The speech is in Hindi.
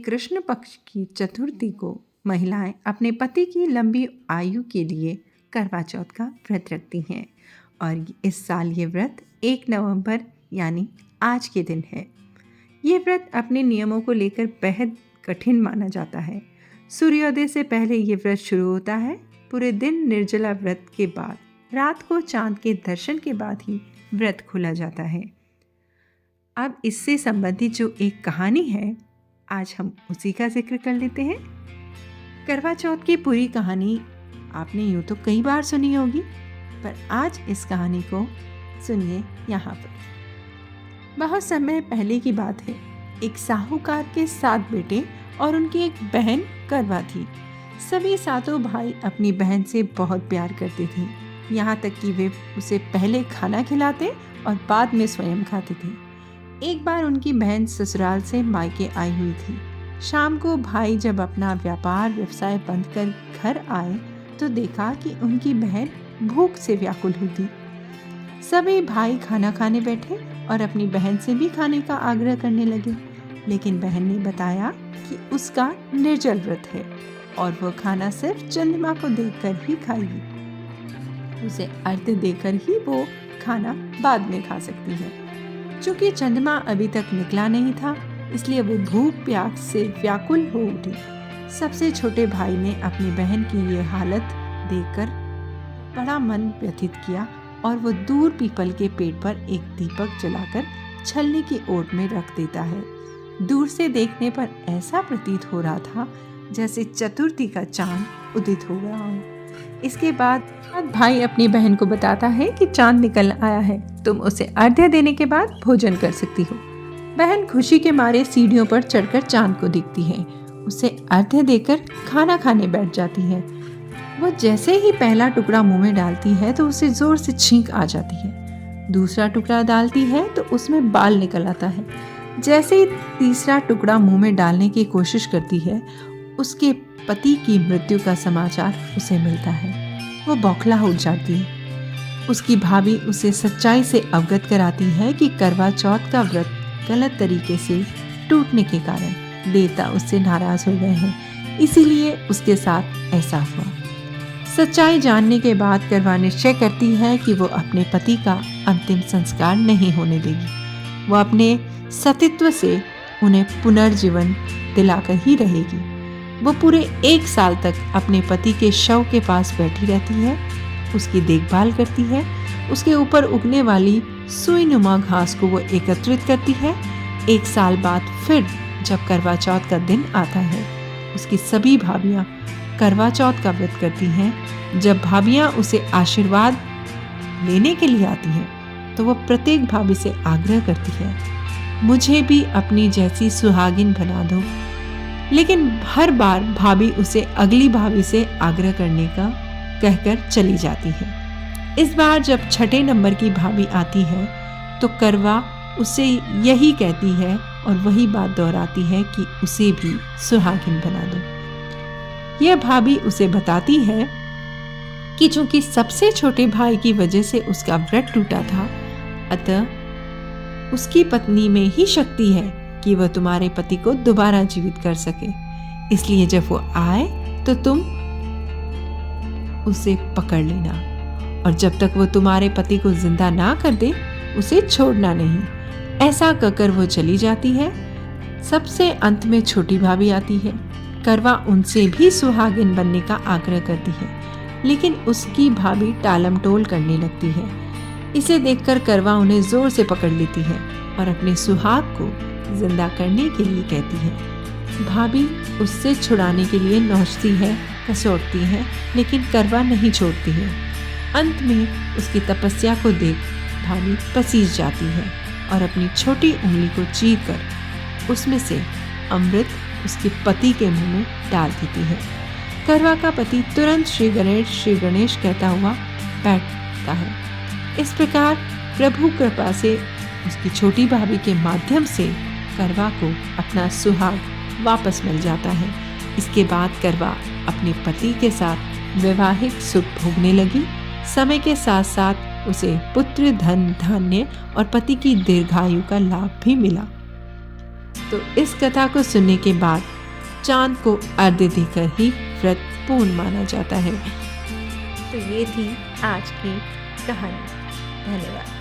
कृष्ण पक्ष की चतुर्थी को महिलाएं अपने पति की लंबी आयु के लिए करवा चौथ का व्रत रखती हैं और इस साल ये व्रत 1 नवंबर यानी आज के दिन है। ये व्रत अपने नियमों को लेकर बेहद कठिन माना जाता है। सूर्योदय से पहले ये व्रत शुरू होता है। पूरे दिन निर्जला व्रत के बाद रात को चांद के दर्शन के बाद ही व्रत खोला जाता है। अब इससे संबंधित जो एक कहानी है, आज हम उसी का जिक्र कर लेते हैं। करवा चौथ की पूरी कहानी आपने यूँ तो कई बार सुनी होगी, पर आज इस कहानी को सुनिए यहाँ पर। बहुत समय पहले की बात है। एक साहूकार के 7 बेटे और उनकी एक बहन करवा थी। सभी 7 भाई अपनी बहन से बहुत प्यार करते थे, यहाँ तक कि वे उसे पहले खाना खिलाते और बाद में स्वयं खाते थे। एक बार उनकी बहन ससुराल से मायके आई हुई थी। शाम को भाई जब अपना व्यवसाय बंद कर घर आए तो देखा कि उनकी बहन भूख से व्याकुल हुई थी। सभी भाई खाना खाने बैठे और अपनी बहन से भी खाने का आग्रह करने लगे, लेकिन बहन ने बताया कि उसका निर्जल व्रत है और वह खाना सिर्फ चंद्रमा को देखकर ही खाएगी। उसे अर्घ्य देकर ही वो खाना बाद में खा सकती है। चूंकि चंद्रमा अभी तक निकला नहीं था, इसलिए वो भूख प्यास से व्याकुल हो उठी। सबसे छोटे भाई ने अपनी बहन की ये हालत देखकर बड़ा मन व्यथित किया और वो दूर पीपल के पेड़ पर एक दीपक जलाकर छलनी की ओट में रख देता है। दूर से देखने पर ऐसा प्रतीत हो रहा था जैसे चतुर्थी का चांद उदित हो गया हो। इसके बाद भाई अपनी बहन को बताता है कि चांद निकल आया है, तुम उसे अर्घ्य देने के बाद भोजन कर सकती हो। बहन खुशी के मारे सीढ़ियों पर चढ़कर चांद को देखती है, उसे अर्घ्य देकर खाना खाने बैठ जाती है। वो जैसे ही पहला टुकड़ा मुंह में डालती है तो उसे जोर से छींक आ जाती है। दूसरा टुकड़ा डालती है तो उसमें बाल निकल आता है। जैसे ही तीसरा टुकड़ा मुंह में डालने की कोशिश करती है, उसके पति की मृत्यु का समाचार उसे मिलता है। वो बौखला उठ जाती है। उसकी भाभी उसे सच्चाई से अवगत कराती है कि करवा चौथ का व्रत गलत तरीके से टूटने के कारण देवता उससे नाराज हो गए हैं, इसीलिए उसके साथ ऐसा हुआ। सच्चाई जानने के बाद करवा निश्चय करती है कि वो अपने पति का अंतिम संस्कार नहीं होने देगी। वो अपने सतीत्व से उन्हें पुनर्जीवन दिलाकर ही रहेगी। वो पूरे 1 साल तक अपने पति के शव के पास बैठी रहती है, उसकी देखभाल करती है। उसके ऊपर उगने वाली सुईनुमा घास को वो एकत्रित करती है। 1 साल बाद फिर जब करवा चौथ का दिन आता है, उसकी सभी भाभियाँ करवा चौथ का व्रत करती हैं। जब भाभियाँ उसे आशीर्वाद लेने के लिए आती हैं तो वो प्रत्येक भाभी से आग्रह करती है, मुझे भी अपनी जैसी सुहागिन बना दो। लेकिन हर बार भाभी उसे अगली भाभी से आग्रह करने का कहकर चली जाती है। इस बार जब 6 नंबर की भाभी आती है तो करवा उससे यही कहती है और वही बात दोहराती है कि उसे भी सुहागिन बना दो। यह भाभी उसे बताती है कि चूंकि सबसे छोटे भाई की वजह से उसका व्रत टूटा था, अतः उसकी पत्नी में ही शक्ति है कि वह तुम्हारे पति को दोबारा जीवित कर सके। इसलिए जब वो आए तो तुम उसे पकड़ लेना और जब तक वो तुम्हारे पति को जिंदा ना कर दे उसे छोड़ना नहीं। ऐसा कहकर वो चली जाती है। सबसे अंत में छोटी भाभी आती है। करवा उनसे भी सुहागिन बनने का आग्रह करती है, लेकिन उसकी भाभी टालमटोल करने लगती है। इसे देखकर करवा उन्हें जोर से पकड़ लेती है और अपने सुहाग को जिंदा करने के लिए कहती है। भाभी उससे छुड़ाने के लिए नौचती है, कसौटती है, लेकिन करवा नहीं छोड़ती है। अंत में उसकी तपस्या को देख भाभी पसीज जाती है और अपनी छोटी उंगली को चीरकर उसमें से अमृत उसके पति के मुंह में डाल देती है। करवा का पति तुरंत श्री गणेश कहता हुआ बैठता है। इस प्रकार प्रभु कृपा से उसकी छोटी भाभी के माध्यम से करवा को अपना सुहाग वापस मिल जाता है। इसके बाद करवा अपने पति के साथ वैवाहिक सुख भोगने लगी। समय के साथ साथ उसे पुत्र, धन, धान्य और पति की दीर्घायु का लाभ भी मिला। तो इस कथा को सुनने के बाद चांद को अर्घ्य देकर ही व्रत पूर्ण माना जाता है। तो ये थी आज की कहानी। धन्यवाद।